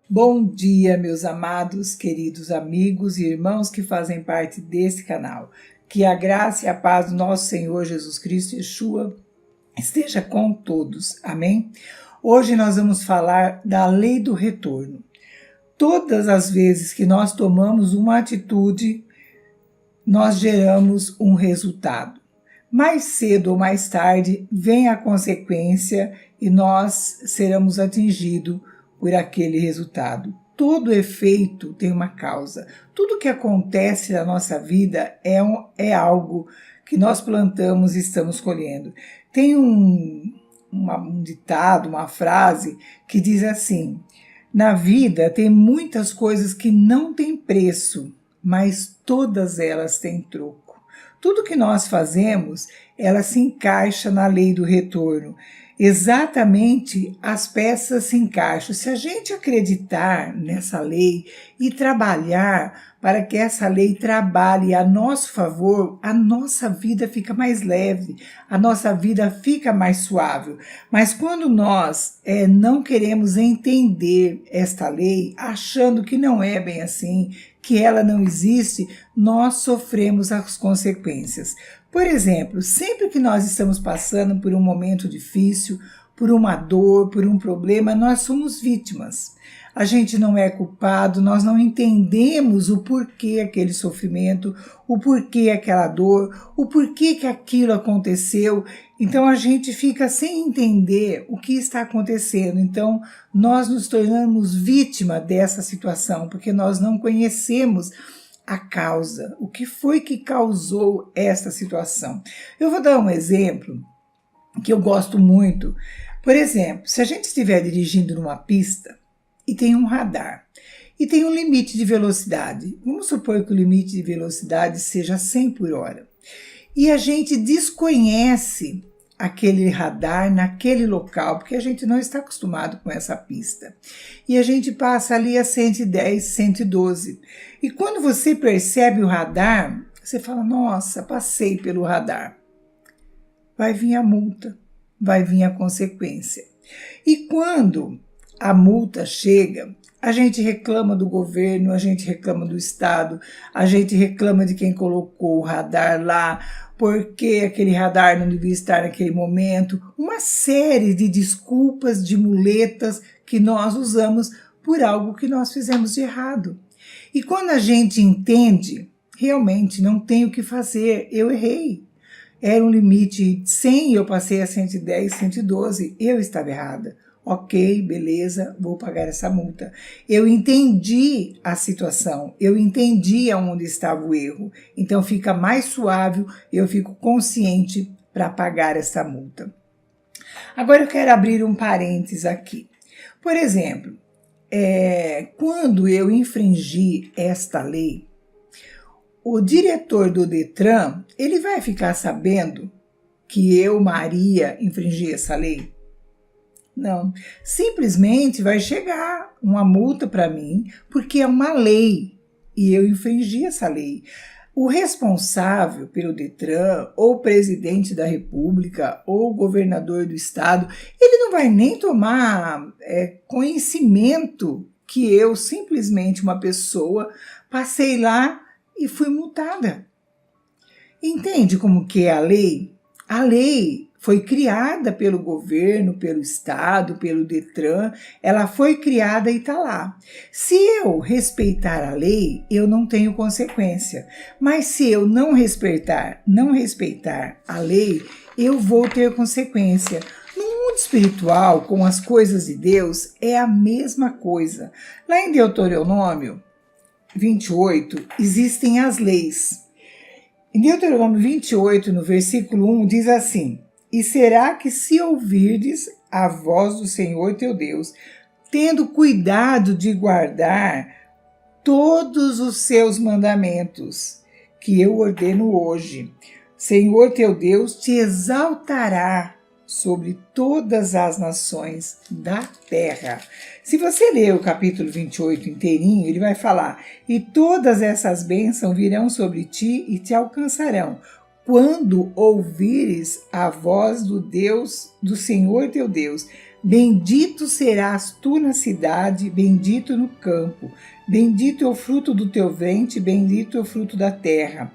Bom dia, meus amados, queridos amigos e irmãos que fazem parte desse canal. Que a graça e a paz do nosso Senhor Jesus Cristo Yeshua esteja com todos. Amém? Hoje nós vamos falar da lei do retorno. Todas as vezes que nós tomamos uma atitude, nós geramos um resultado. Mais cedo ou mais tarde vem a consequência e nós seremos atingidos por aquele resultado. Todo efeito tem uma causa. Tudo que acontece na nossa vida é algo que nós plantamos e estamos colhendo. Tem um ditado, uma frase que diz assim: na vida tem muitas coisas que não têm preço, mas todas elas têm troco. Tudo que nós fazemos, ela se encaixa na lei do retorno. Exatamente as peças se encaixam. Se a gente acreditar nessa lei e trabalhar para que essa lei trabalhe a nosso favor, a nossa vida fica mais leve, a nossa vida fica mais suave. Mas quando nós não queremos entender esta lei, achando que não é bem assim, que ela não existe, nós sofremos as consequências. Por exemplo, sempre que nós estamos passando por um momento difícil, por uma dor, por um problema, nós somos vítimas. A gente não é culpado, nós não entendemos o porquê aquele sofrimento, o porquê aquela dor, o porquê que aquilo aconteceu. Então a gente fica sem entender o que está acontecendo. Então nós nos tornamos vítima dessa situação, porque nós não conhecemos a causa, o que foi que causou essa situação. Eu vou dar um exemplo que eu gosto muito. Por exemplo, se a gente estiver dirigindo numa pista e tem um radar e tem um limite de velocidade, vamos supor que o limite de velocidade seja 100 por hora, e a gente desconhece aquele radar naquele local, porque a gente não está acostumado com essa pista. E a gente passa ali a 110, 112. E quando você percebe o radar, você fala: nossa, passei pelo radar. Vai vir a multa, vai vir a consequência. E quando a multa chega, a gente reclama do governo, a gente reclama do Estado, a gente reclama de quem colocou o radar lá, porque aquele radar não devia estar naquele momento. Uma série de desculpas, de muletas que nós usamos por algo que nós fizemos de errado. E quando a gente entende, realmente não tem o que fazer, eu errei. Era um limite de 100, eu passei a 110, 112, eu estava errada. Ok, beleza, vou pagar essa multa. Eu entendi a situação, eu entendi aonde estava o erro. Então fica mais suave, eu fico consciente para pagar essa multa. Agora eu quero abrir um parênteses aqui. Por exemplo, quando eu infringi esta lei, o diretor do Detran, ele vai ficar sabendo que eu, Maria, infringi essa lei? Não, simplesmente vai chegar uma multa para mim, porque é uma lei e eu infringi essa lei. O responsável pelo Detran, ou o presidente da República, ou o governador do estado, ele não vai nem tomar conhecimento que eu, simplesmente uma pessoa, passei lá e fui multada. Entende como que é a lei? A lei foi criada pelo governo, pelo Estado, pelo Detran, ela foi criada e está lá. Se eu respeitar a lei, eu não tenho consequência. Mas se eu não respeitar a lei, eu vou ter consequência. No mundo espiritual, com as coisas de Deus, é a mesma coisa. Lá em Deuteronômio 28, existem as leis. Em Deuteronômio 28, no versículo 1, diz assim: e será que se ouvirdes a voz do Senhor teu Deus, tendo cuidado de guardar todos os seus mandamentos, que eu ordeno hoje, Senhor teu Deus te exaltará sobre todas as nações da terra. Se você ler o capítulo 28 inteirinho, ele vai falar: e todas essas bênçãos virão sobre ti e te alcançarão, quando ouvires a voz do Deus, do Senhor teu Deus, Bendito serás tu na cidade, bendito no campo. Bendito é o fruto do teu ventre, bendito é o fruto da terra.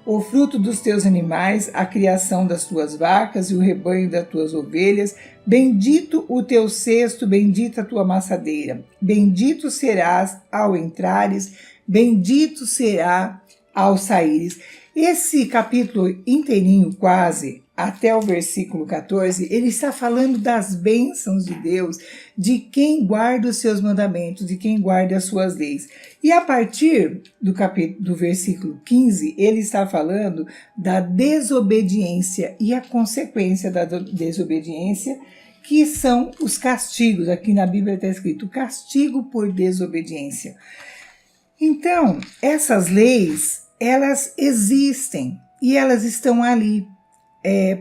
O fruto dos teus animais, a criação das tuas vacas e o rebanho das tuas ovelhas. Bendito o teu cesto, bendita a tua amassadeira. Bendito serás ao entrares, bendito será ao saíres. Esse capítulo inteirinho, quase, até o versículo 14, ele está falando das bênçãos de Deus, de quem guarda os seus mandamentos, de quem guarda as suas leis. E a partir do versículo 15, ele está falando da desobediência e a consequência da desobediência, que são os castigos. Aqui na Bíblia está escrito castigo por desobediência. Então, essas leis, elas existem e elas estão ali,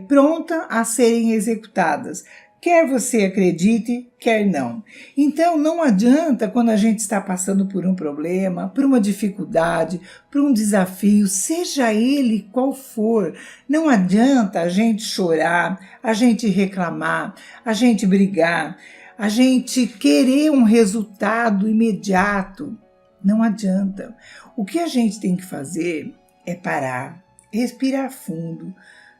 prontas a serem executadas. Quer você acredite, quer não. Então, não adianta quando a gente está passando por um problema, por uma dificuldade, por um desafio, seja ele qual for, não adianta a gente chorar, a gente reclamar, a gente brigar, a gente querer um resultado imediato. Não adianta. O que a gente tem que fazer é parar, respirar fundo,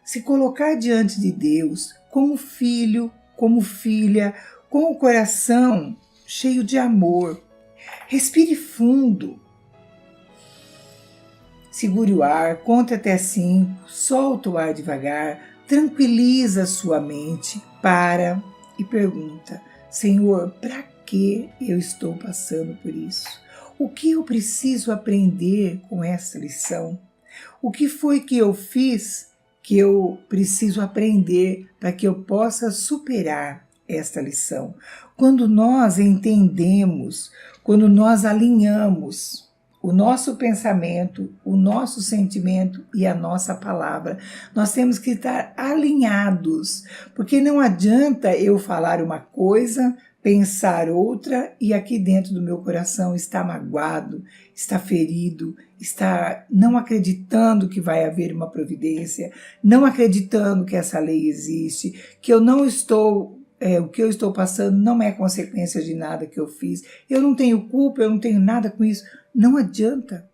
se colocar diante de Deus como filho, como filha, com o coração cheio de amor. Respire fundo. Segure o ar, conte até 5, solta o ar devagar, tranquiliza a sua mente, para e pergunta: Senhor, para que eu estou passando por isso? O que eu preciso aprender com essa lição? O que foi que eu fiz que eu preciso aprender para que eu possa superar esta lição? Quando nós entendemos, quando nós alinhamos o nosso pensamento, o nosso sentimento e a nossa palavra, nós temos que estar alinhados, porque não adianta eu falar uma coisa, pensar outra e aqui dentro do meu coração está magoado, está ferido, está não acreditando que vai haver uma providência, não acreditando que essa lei existe, que eu não estou, o que eu estou passando não é consequência de nada que eu fiz, eu não tenho culpa, eu não tenho nada com isso. Não adianta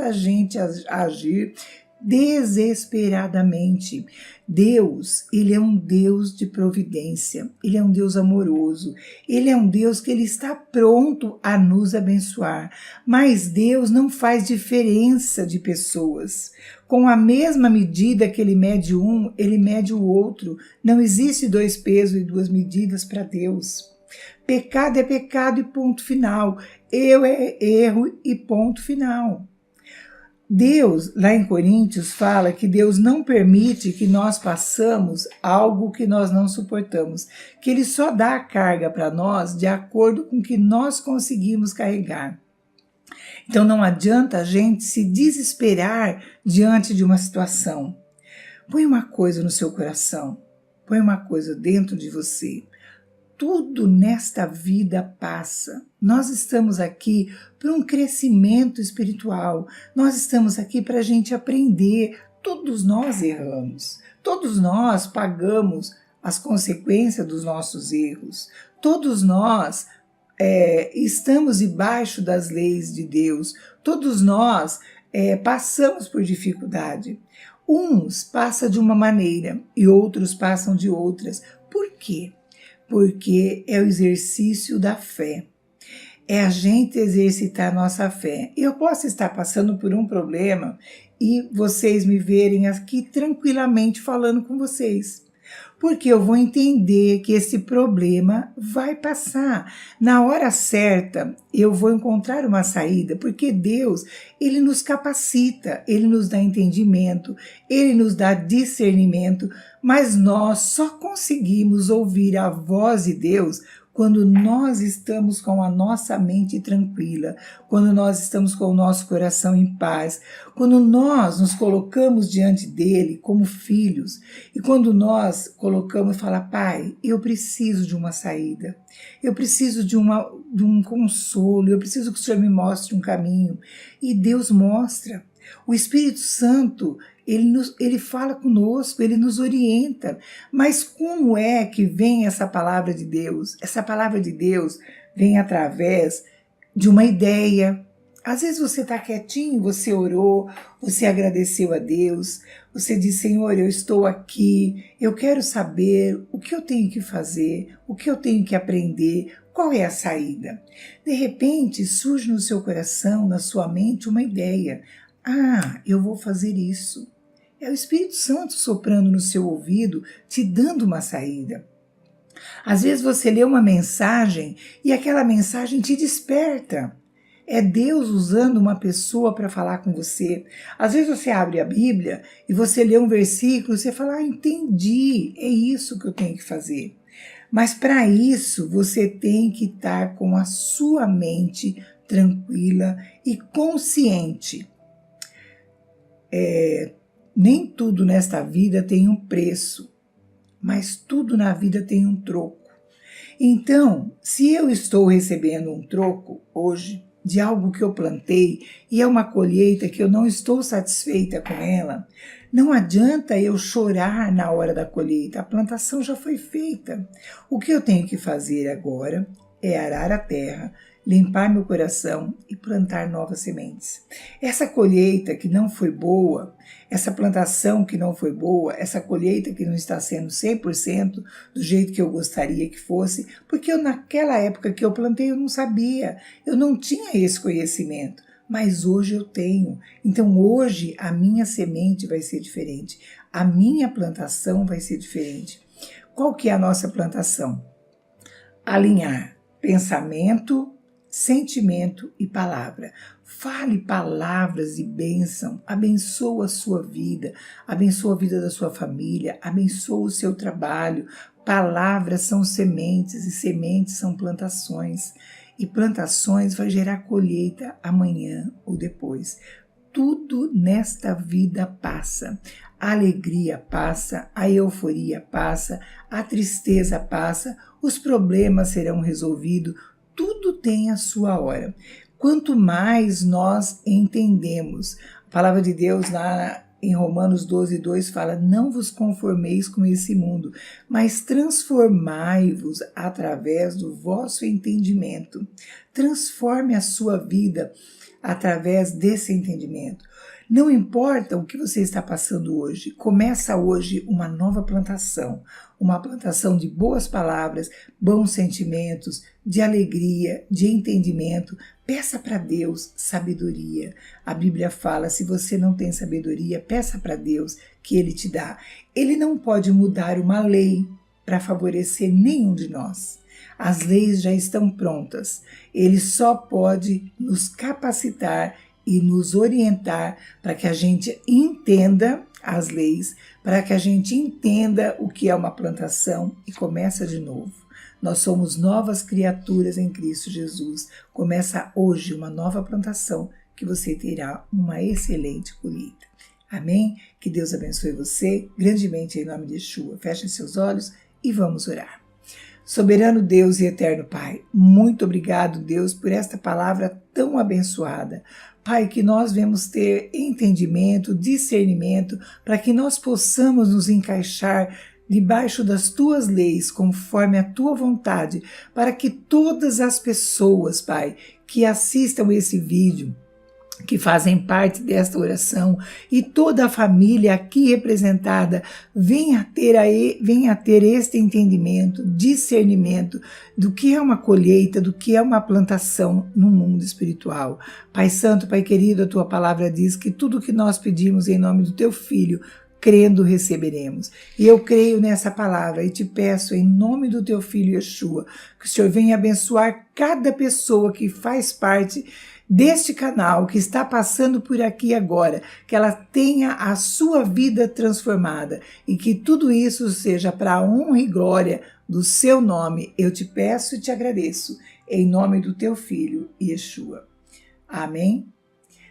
a gente agir desesperadamente. Deus, ele é um Deus de providência, ele é um Deus amoroso, ele é um Deus que ele está pronto a nos abençoar, mas Deus não faz diferença de pessoas. Com a mesma medida que ele mede um, ele mede o outro. Não existe 2 pesos e 2 medidas para Deus. Pecado é pecado e ponto final. Erro é erro e ponto final. Deus, lá em Coríntios, fala que Deus não permite que nós passamos algo que nós não suportamos, que Ele só dá a carga para nós de acordo com o que nós conseguimos carregar. Então não adianta a gente se desesperar diante de uma situação. Põe uma coisa no seu coração, põe uma coisa dentro de você. Tudo nesta vida passa. Nós estamos aqui para um crescimento espiritual. Nós estamos aqui para a gente aprender. Todos nós erramos. Todos nós pagamos as consequências dos nossos erros. Todos nós estamos debaixo das leis de Deus. Todos nós passamos por dificuldade. Uns passam de uma maneira e outros passam de outras. Por quê? Porque é o exercício da fé. É a gente exercitar a nossa fé. Eu posso estar passando por um problema e vocês me verem aqui tranquilamente falando com vocês. Porque eu vou entender que esse problema vai passar. Na hora certa, eu vou encontrar uma saída, porque Deus, Ele nos capacita, Ele nos dá entendimento, Ele nos dá discernimento, mas nós só conseguimos ouvir a voz de Deus quando nós estamos com a nossa mente tranquila, quando nós estamos com o nosso coração em paz, quando nós nos colocamos diante dele como filhos e quando nós colocamos e falamos: Pai, eu preciso de uma saída, eu preciso de um consolo, eu preciso que o Senhor me mostre um caminho. E Deus mostra. O Espírito Santo, Ele fala conosco, Ele nos orienta. Mas como é que vem essa palavra de Deus? Essa palavra de Deus vem através de uma ideia. Às vezes você está quietinho, você orou, você agradeceu a Deus, você diz: Senhor, eu estou aqui, eu quero saber o que eu tenho que fazer, o que eu tenho que aprender, qual é a saída. De repente surge no seu coração, na sua mente, uma ideia. Ah, eu vou fazer isso. É o Espírito Santo soprando no seu ouvido, te dando uma saída. Às vezes você lê uma mensagem e aquela mensagem te desperta. É Deus usando uma pessoa para falar com você. Às vezes você abre a Bíblia e você lê um versículo e você fala: entendi, é isso que eu tenho que fazer. Mas para isso você tem que estar com a sua mente tranquila e consciente. Nem tudo nesta vida tem um preço, mas tudo na vida tem um troco. Então, se eu estou recebendo um troco hoje de algo que eu plantei e é uma colheita que eu não estou satisfeita com ela, não adianta eu chorar na hora da colheita, a plantação já foi feita. O que eu tenho que fazer agora é arar a terra, limpar meu coração e plantar novas sementes. Essa colheita que não foi boa, essa plantação que não foi boa, essa colheita que não está sendo 100% do jeito que eu gostaria que fosse, porque naquela época que eu plantei eu não sabia, eu não tinha esse conhecimento, mas hoje eu tenho. Então hoje a minha semente vai ser diferente, a minha plantação vai ser diferente. Qual que é a nossa plantação? Alinhar pensamento, sentimento e palavra. Fale palavras de bênção, abençoa a sua vida, abençoa a vida da sua família, abençoa o seu trabalho. Palavras são sementes e sementes são plantações. E plantações vai gerar colheita amanhã ou depois. Tudo nesta vida passa. A alegria passa, a euforia passa, a tristeza passa, os problemas serão resolvidos, tudo tem a sua hora. Quanto mais nós entendemos, a palavra de Deus lá em Romanos 12:2 fala: não vos conformeis com esse mundo, mas transformai-vos através do vosso entendimento. Transforme a sua vida através desse entendimento. Não importa o que você está passando hoje, começa hoje uma nova plantação, uma plantação de boas palavras, bons sentimentos, de alegria, de entendimento. Peça para Deus sabedoria. A Bíblia fala: se você não tem sabedoria, peça para Deus que Ele te dá. Ele não pode mudar uma lei para favorecer nenhum de nós. As leis já estão prontas. Ele só pode nos capacitar e nos orientar para que a gente entenda as leis, para que a gente entenda o que é uma plantação e começa de novo. Nós somos novas criaturas em Cristo Jesus. Começa hoje uma nova plantação que você terá uma excelente colheita. Amém? Que Deus abençoe você grandemente em nome de Yeshua. Feche seus olhos e vamos orar. Soberano Deus e eterno Pai, muito obrigado, Deus, por esta palavra tão abençoada. Pai, que nós venhamos ter entendimento, discernimento, para que nós possamos nos encaixar debaixo das tuas leis, conforme a tua vontade, para que todas as pessoas, Pai, que assistam esse vídeo, que fazem parte desta oração e toda a família aqui representada venha ter este entendimento, discernimento do que é uma colheita, do que é uma plantação no mundo espiritual. Pai Santo, Pai querido, a tua palavra diz que tudo que nós pedimos em nome do teu Filho, crendo receberemos. E eu creio nessa palavra e te peço em nome do teu Filho Yeshua, que o Senhor venha abençoar cada pessoa que faz parte deste canal, que está passando por aqui agora, que ela tenha a sua vida transformada e que tudo isso seja para a honra e glória do seu nome. Eu te peço e te agradeço, em nome do teu Filho Yeshua. Amém?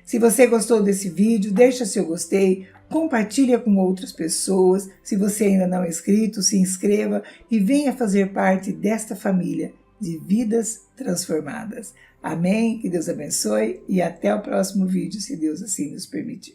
Se você gostou desse vídeo, deixa seu gostei, compartilha com outras pessoas. Se você ainda não é inscrito, se inscreva e venha fazer parte desta família de vidas transformadas. Amém? Que Deus abençoe e até o próximo vídeo, se Deus assim nos permitir.